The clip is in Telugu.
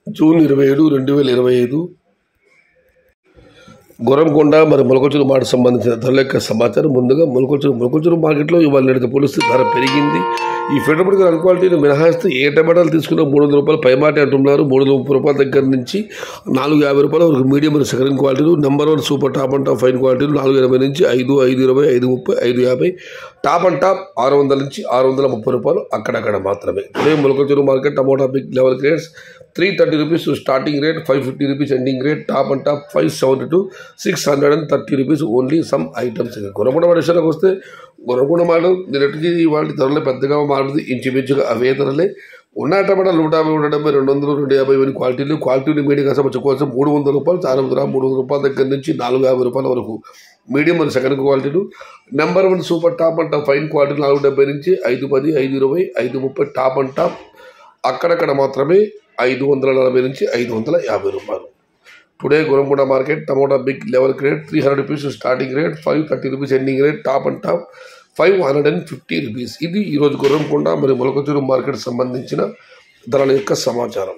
జూన్ 27, 2025 గొరంకొండ మరి మొలకొచ్చురు మాట సంబంధించిన ధరల యొక్క సమాచారం. ముందుగా మొలకొచ్చురు మార్కెట్లో ఇవాళ నేటితో పోలిస్తే ధర పెరిగింది. ఈ ఫెడరబుల్ రన్ క్వాలిటీని మినహాయిస్తే ఏ టమాటాలు తీసుకున్నా 300 రూపాయలు పైమాట అంటున్నారు. 330 రూపాయల దగ్గర నుంచి 450 రూపాయల వరకు మీడియం మరియు సెకండ్ క్వాలిటీలు, number 1 super top and top fine క్వాలిటీలు 480 నుంచి 5, 520, 530, 550, టాప్ అండ్ టాప్ 600 నుంచి 630 రూపాయలు అక్కడక్కడ మాత్రమే. ఇదే మొలకొచ్చురు market tomato big level grades 330 rupees starting rate, 550 rupees ending rate, top and top 570 to 630 rupees only some items. Gurramkonda విషయాలకు వస్తే గొరకొండ మాట నిన్నటికి వాళ్ళ ధరలు పెద్దగా మారుతుంది, ఇంచుమించుగా అవే ధరలే ఉన్న టమాటా 150, 170, 200, 250 క్వాలిటీలు మీడియం సమస్య కోసం 300 రూపాయలు, 300 రూపాయల దగ్గర నుంచి 450 రూపాయల వరకు మీడియం మరియు సెకండ్ క్వాలిటీలు, number 1 super top and top fine క్వాలిటీలు 470 నుంచి 510, 520, 530, టాప్ అండ్ టాప్ అక్కడక్కడ మాత్రమే 540 నుంచి 550 రూపాయలు. Today Gurramkonda market tomato big level grade 300 rupees starting rate, 530 rupees ending rate, top and top 550 rupees. ఇది ఈరోజు గొరంకొండ మరియు మొలకొచ్చురు మార్కెట్ సంబంధించిన ధరల యొక్క సమాచారం.